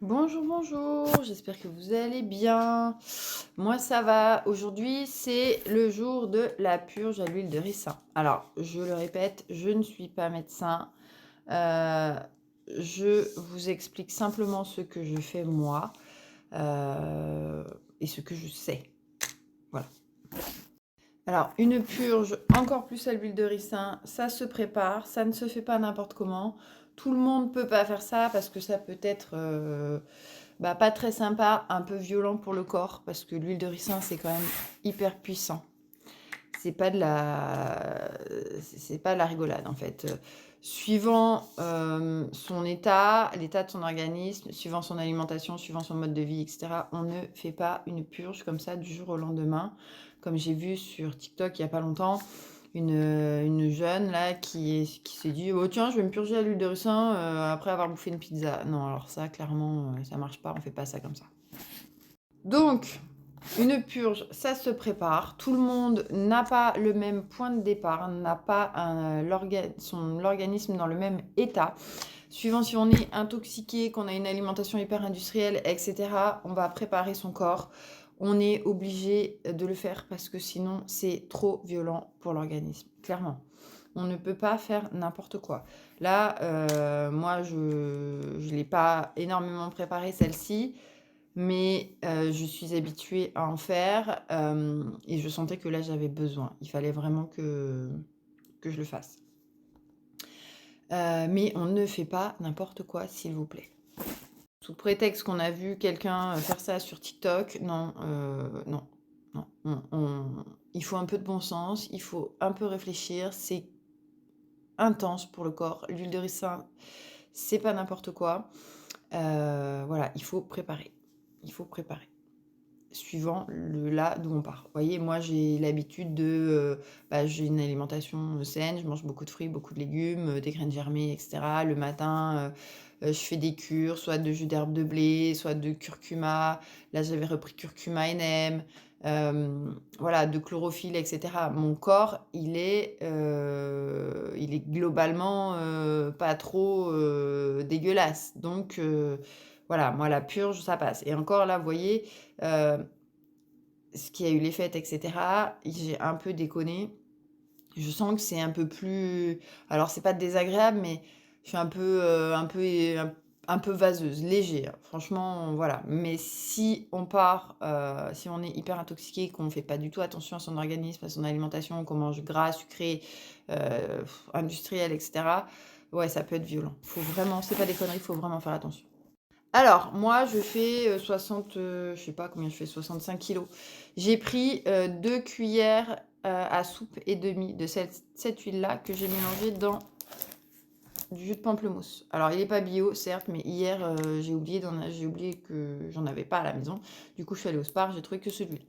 Bonjour, bonjour, j'espère que vous allez bien. Moi, ça va. Aujourd'hui, c'est le jour de la purge à l'huile de ricin. Alors, je le répète, je ne suis pas médecin. Euh, je vous explique simplement ce que je fais moi euh, et ce que je sais. Voilà. Alors, une purge encore plus à l'huile de ricin, ça se prépare, ça ne se fait pas n'importe comment. Tout le monde ne peut pas faire ça parce que ça peut être pas très sympa, un peu violent pour le corps, parce que l'huile de ricin, c'est quand même hyper puissant. C'est pas de la, c'est pas de la rigolade en fait. Suivant son état, l'état de son organisme, suivant son alimentation, suivant son mode de vie, etc., on ne fait pas une purge comme ça du jour au lendemain. Comme j'ai vu sur TikTok il y a pas longtemps, une jeune là qui s'est dit oh tiens je vais me purger à l'huile de ricin après avoir bouffé une pizza. Non alors ça clairement ça marche pas, on fait pas ça comme ça. Donc une purge, ça se prépare. Tout le monde n'a pas le même point de départ, n'a pas l'organisme dans le même état. Suivant si on est intoxiqué, qu'on a une alimentation hyper industrielle, etc., on va préparer son corps. On est obligé de le faire parce que sinon, c'est trop violent pour l'organisme. Clairement. On ne peut pas faire n'importe quoi. Là, moi, je ne l'ai pas énormément préparée, celle-ci. Mais je suis habituée à en faire et je sentais que là, j'avais besoin. Il fallait vraiment que je le fasse. Mais on ne fait pas n'importe quoi, s'il vous plaît. Sous prétexte qu'on a vu quelqu'un faire ça sur TikTok, non, non, non. Il faut un peu de bon sens, il faut un peu réfléchir. C'est intense pour le corps. L'huile de ricin, c'est pas n'importe quoi. Voilà, il faut préparer. Il faut préparer. Suivant là d'où on part. Vous voyez, moi j'ai l'habitude j'ai une alimentation saine, je mange beaucoup de fruits, beaucoup de légumes, des graines germées, etc. Le matin, je fais des cures, soit de jus d'herbe de blé, soit de curcuma. Là, j'avais repris curcuma NM, voilà, de chlorophylle, etc. Mon corps, il est globalement pas trop dégueulasse. Donc, voilà, moi, la purge, ça passe. Et encore là, vous voyez, ce qui a eu les fêtes, etc., j'ai un peu déconné. Je sens que c'est un peu plus... Alors, c'est pas désagréable, mais je suis un peu vaseuse, léger. Franchement, voilà. Mais si on part, si on est hyper intoxiqué, qu'on fait pas du tout attention à son organisme, à son alimentation, qu'on mange gras, sucré, industriel, etc., ouais, ça peut être violent. Faut vraiment, c'est pas des conneries, faut vraiment faire attention. Alors, moi, je fais 60, je sais pas combien je fais, 65 kilos. J'ai pris 2 cuillères à soupe et demie de cette huile-là que j'ai mélangée dans du jus de pamplemousse. Alors, il n'est pas bio, certes, mais hier, j'ai oublié que j'en avais pas à la maison. Du coup, je suis allée au Spar, j'ai trouvé que celui-là.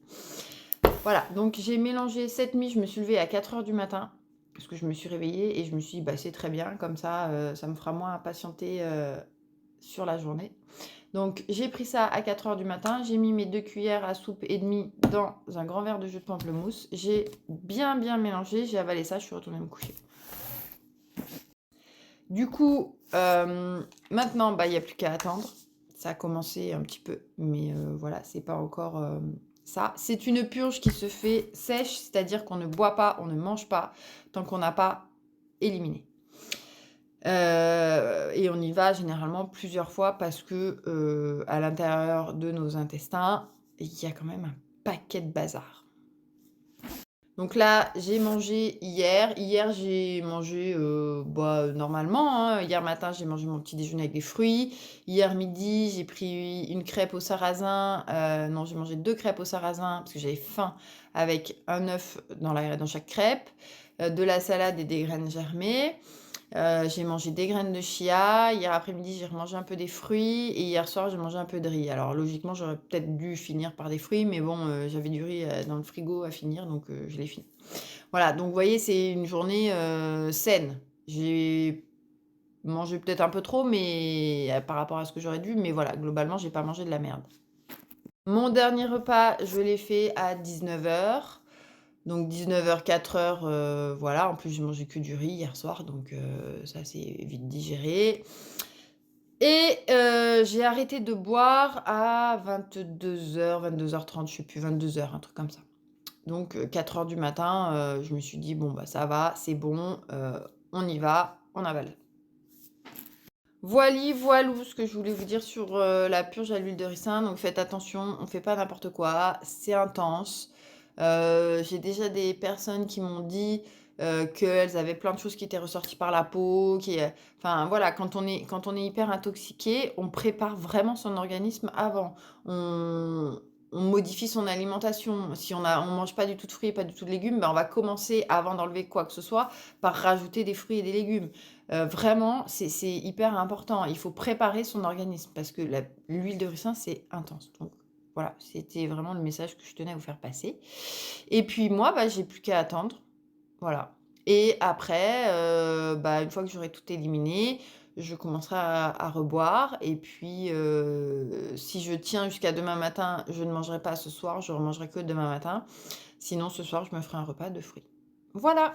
Voilà, donc j'ai mélangé cette nuit, je me suis levée à 4 heures du matin, parce que je me suis réveillée et je me suis dit, bah, c'est très bien, comme ça, ça me fera moins patienter sur la journée. Donc j'ai pris ça à 4 heures du matin, j'ai mis mes 2 cuillères à soupe et demie dans un grand verre de jus de pamplemousse. J'ai bien mélangé, j'ai avalé ça, je suis retournée me coucher. Du coup, maintenant, il n'y a plus qu'à attendre. Ça a commencé un petit peu, mais voilà, c'est pas encore ça. C'est une purge qui se fait sèche, c'est-à-dire qu'on ne boit pas, on ne mange pas, tant qu'on n'a pas éliminé. Et on y va généralement plusieurs fois parce que à l'intérieur de nos intestins, il y a quand même un paquet de bazar. Donc là, j'ai mangé hier. Hier, j'ai mangé normalement, hein. Hier matin, j'ai mangé mon petit déjeuner avec des fruits. Hier midi, j'ai pris une crêpe au sarrasin. Non, j'ai mangé 2 crêpes au sarrasin parce que j'avais faim avec un œuf dans chaque crêpe, de la salade et des graines germées. J'ai mangé des graines de chia. Hier après-midi, j'ai remangé un peu des fruits. Et hier soir, j'ai mangé un peu de riz. Alors logiquement, j'aurais peut-être dû finir par des fruits, mais bon, j'avais du riz dans le frigo à finir, donc je l'ai fini. Voilà, donc vous voyez, c'est une journée saine. J'ai mangé peut-être un peu trop, mais par rapport à ce que j'aurais dû, mais voilà, globalement, j'ai pas mangé de la merde. Mon dernier repas, je l'ai fait à 19 h. Donc 19 h, 4 h, voilà. En plus, j'ai mangé que du riz hier soir, donc ça c'est vite digéré. Et j'ai arrêté de boire à 22h, 22h30, je sais plus, 22h, un truc comme ça. Donc 4h du matin, je me suis dit: «Bon, bah, ça va, c'est bon, on y va, on avale». Voili voilou ce que je voulais vous dire sur, la purge à l'huile de ricin. Donc faites attention, on fait pas n'importe quoi, c'est intense. J'ai déjà des personnes qui m'ont dit, qu'elles avaient plein de choses qui étaient ressorties par la peau, enfin voilà, quand on est hyper intoxiqué, on prépare vraiment son organisme avant. On modifie son alimentation. Si on mange pas du tout de fruits et pas du tout de légumes, ben, on va commencer, avant d'enlever quoi que ce soit, par rajouter des fruits et des légumes. Vraiment, c'est hyper important. Il faut préparer son organisme parce que l'huile de ricin, c'est intense. Donc voilà, c'était vraiment le message que je tenais à vous faire passer. Et puis moi, bah, j'ai plus qu'à attendre. Voilà. Et après, bah, une fois que j'aurai tout éliminé, je commencerai à reboire. Et puis, si je tiens jusqu'à demain matin, je ne mangerai pas ce soir, je ne remangerai que demain matin. Sinon, ce soir, je me ferai un repas de fruits. Voilà!